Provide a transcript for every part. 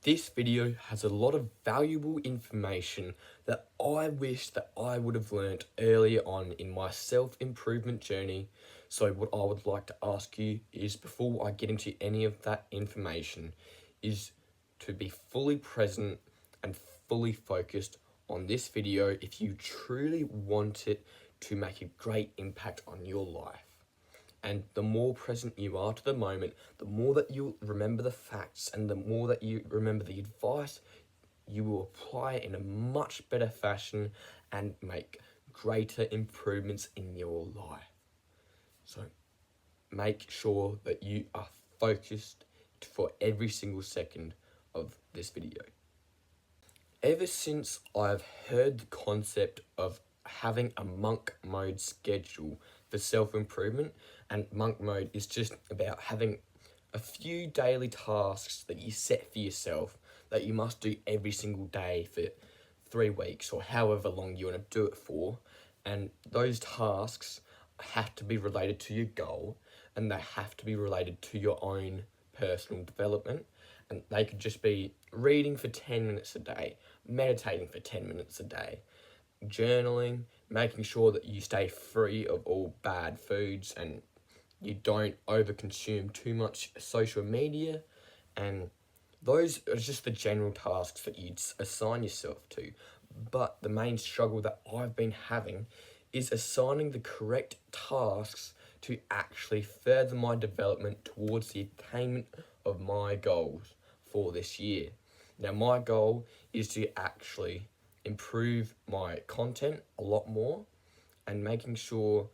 This video has a lot of valuable information that I wish that I would have learnt earlier on in my self-improvement journey. So what I would like to ask you is, before I get into any of that information, is to be fully present and fully focused on this video if you truly want it to make a great impact on your life. And the more present you are to the moment, the more that you remember the facts and the more that you remember the advice, you will apply it in a much better fashion and make greater improvements in your life. So make sure that you are focused for every single second of this video. Ever since I've heard the concept of having a monk mode schedule for self-improvement, and monk mode is just about having a few daily tasks that you set for yourself that you must do every single day for 3 weeks or however long you want to do it for, and those tasks have to be related to your goal and they have to be related to your own personal development. And they could just be reading for 10 minutes a day, meditating for 10 minutes a day, journaling, making sure that you stay free of all bad foods and you don't overconsume too much social media. And those are just the general tasks that you'd assign yourself to. But the main struggle that I've been having is assigning the correct tasks to actually further my development towards the attainment of my goals for this year. Now, my goal is to actually improve my content a lot more and making sure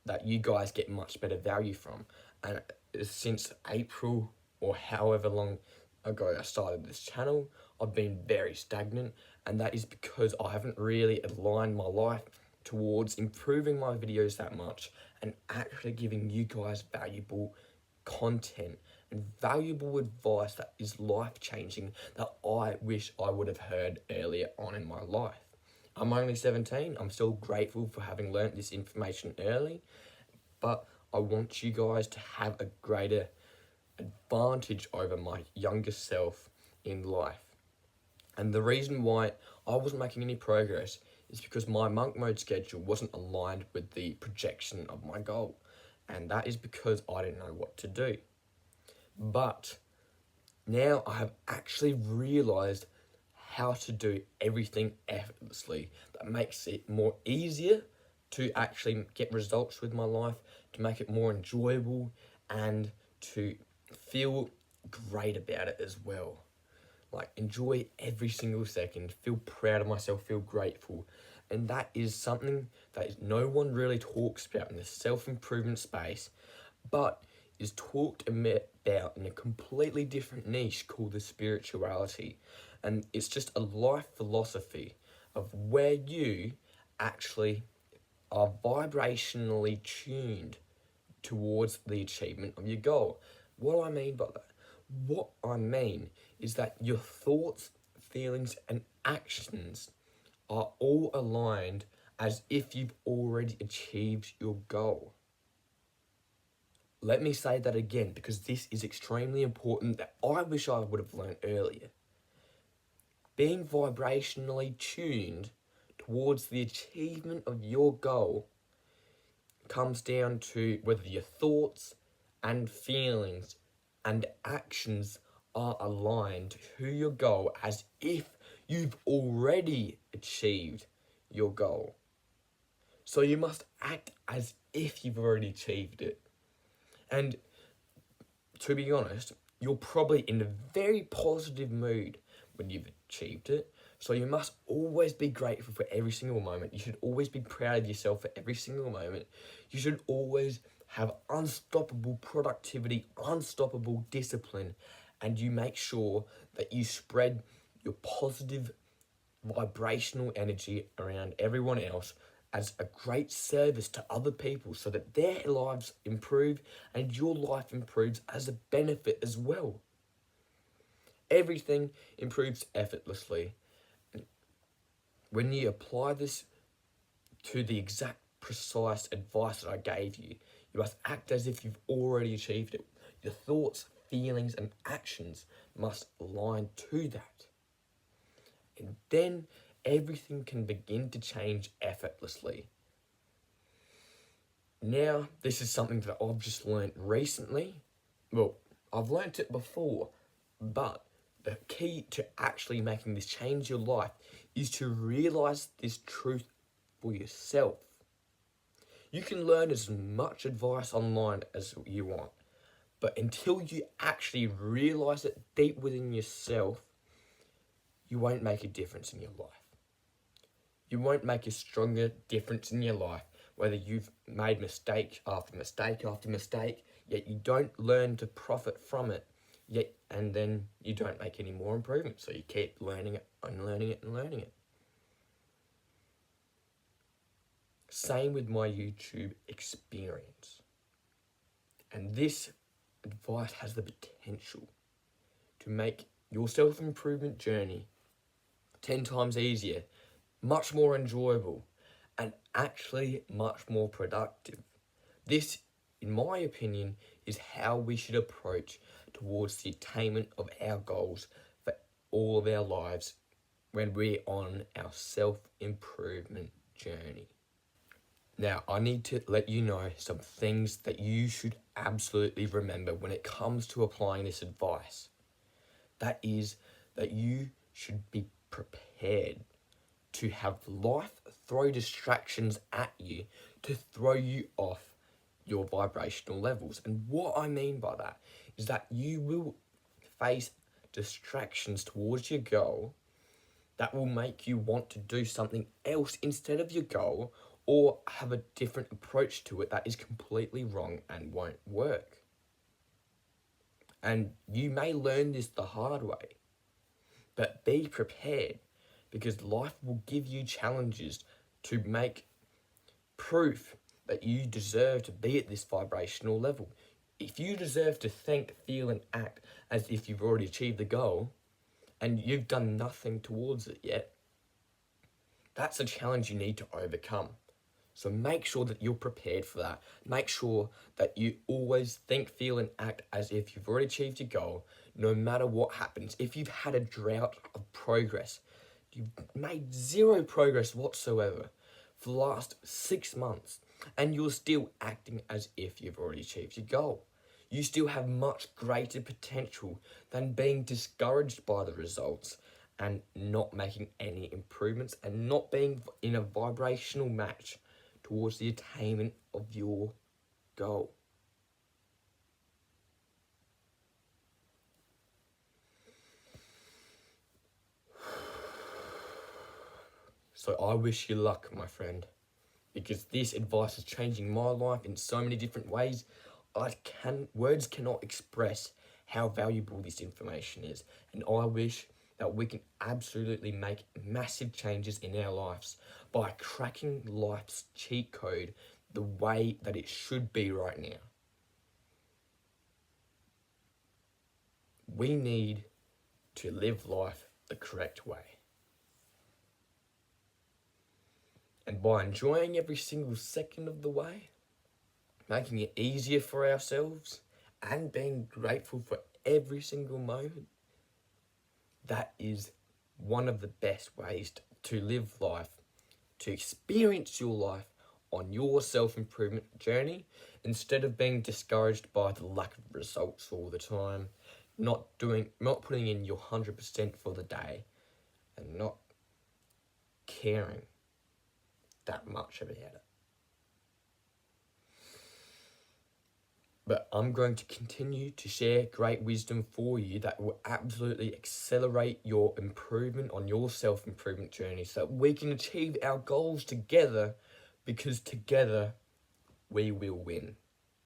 that you guys get much better value from. And since April or however long ago I started this channel, I've been very stagnant, and that is because I haven't really aligned my life towards improving my videos that much and actually giving you guys valuable content and valuable advice that is life-changing that I wish I would have heard earlier on in my life. I'm only 17, I'm still grateful for having learnt this information early, but I want you guys to have a greater advantage over my younger self in life. And the reason why I wasn't making any progress is because my monk mode schedule wasn't aligned with the projection of my goal. And that is because I didn't know what to do. But now I have actually realized how to do everything effortlessly. That makes it more easier to actually get results with my life, to make it more enjoyable, and to feel great about it as well. Like, enjoy every single second, feel proud of myself, feel grateful. And that is something that no one really talks about in the self-improvement space, but is talked about in a completely different niche called the spirituality. And it's just a life philosophy of where you actually are vibrationally tuned towards the achievement of your goal. What do I mean by that? What I mean is that your thoughts, feelings, and actions are all aligned as if you've already achieved your goal. Let me say that again, because this is extremely important that I wish I would have learned earlier. Being vibrationally tuned towards the achievement of your goal comes down to whether your thoughts and feelings and actions are aligned to your goal as if you've already achieved your goal. So you must act as if you've already achieved it. And to be honest, you're probably in a very positive mood when you've achieved it. So you must always be grateful for every single moment. You should always be proud of yourself for every single moment. You should always have unstoppable productivity, unstoppable discipline, and you make sure that you spread your positive vibrational energy around everyone else as a great service to other people so that their lives improve and your life improves as a benefit as well. Everything improves effortlessly. When you apply this to the exact precise advice that I gave you, you must act as if you've already achieved it. Your thoughts, feelings and actions must align to that. And then everything can begin to change effortlessly. Now, this is something that I've just learned recently. Well, I've learnt it before, but the key to actually making this change your life is to realise this truth for yourself. You can learn as much advice online as you want, but until you actually realise it deep within yourself, you won't make a difference in your life. You won't make a stronger difference in your life, whether you've made mistake after mistake after mistake, yet you don't learn to profit from it, and then you don't make any more improvements. So you keep learning it and learning it and learning it. Same with my YouTube experience. And this advice has the potential to make your self-improvement journey 10 times easier, much more enjoyable, and actually much more productive. This, in my opinion, is how we should approach towards the attainment of our goals for all of our lives when we're on our self-improvement journey. Now, I need to let you know some things that you should absolutely remember when it comes to applying this advice. That is that you should be prepared to have life throw distractions at you to throw you off your vibrational levels. And what I mean by that is that you will face distractions towards your goal that will make you want to do something else instead of your goal, or have a different approach to it that is completely wrong and won't work. And you may learn this the hard way, but be prepared, because life will give you challenges to make proof that you deserve to be at this vibrational level. If you deserve to think, feel, and act as if you've already achieved the goal, and you've done nothing towards it yet, that's a challenge you need to overcome. So make sure that you're prepared for that. Make sure that you always think, feel, and act as if you've already achieved your goal, no matter what happens. If you've had a drought of progress, you've made zero progress whatsoever for the last 6 months, and you're still acting as if you've already achieved your goal, you still have much greater potential than being discouraged by the results and not making any improvements and not being in a vibrational match towards the attainment of your goal. So I wish you luck, my friend, because this advice is changing my life in so many different ways. Words cannot express how valuable this information is, and I wish that we can absolutely make massive changes in our lives by cracking life's cheat code the way that it should be right now. We need to live life the correct way. And by enjoying every single second of the way, making it easier for ourselves, and being grateful for every single moment, that is one of the best ways to live life, to experience your life on your self-improvement journey, instead of being discouraged by the lack of results all the time, not putting in your 100% for the day, and not caring that much about it. But I'm going to continue to share great wisdom for you that will absolutely accelerate your improvement on your self-improvement journey, so that we can achieve our goals together, because together we will win.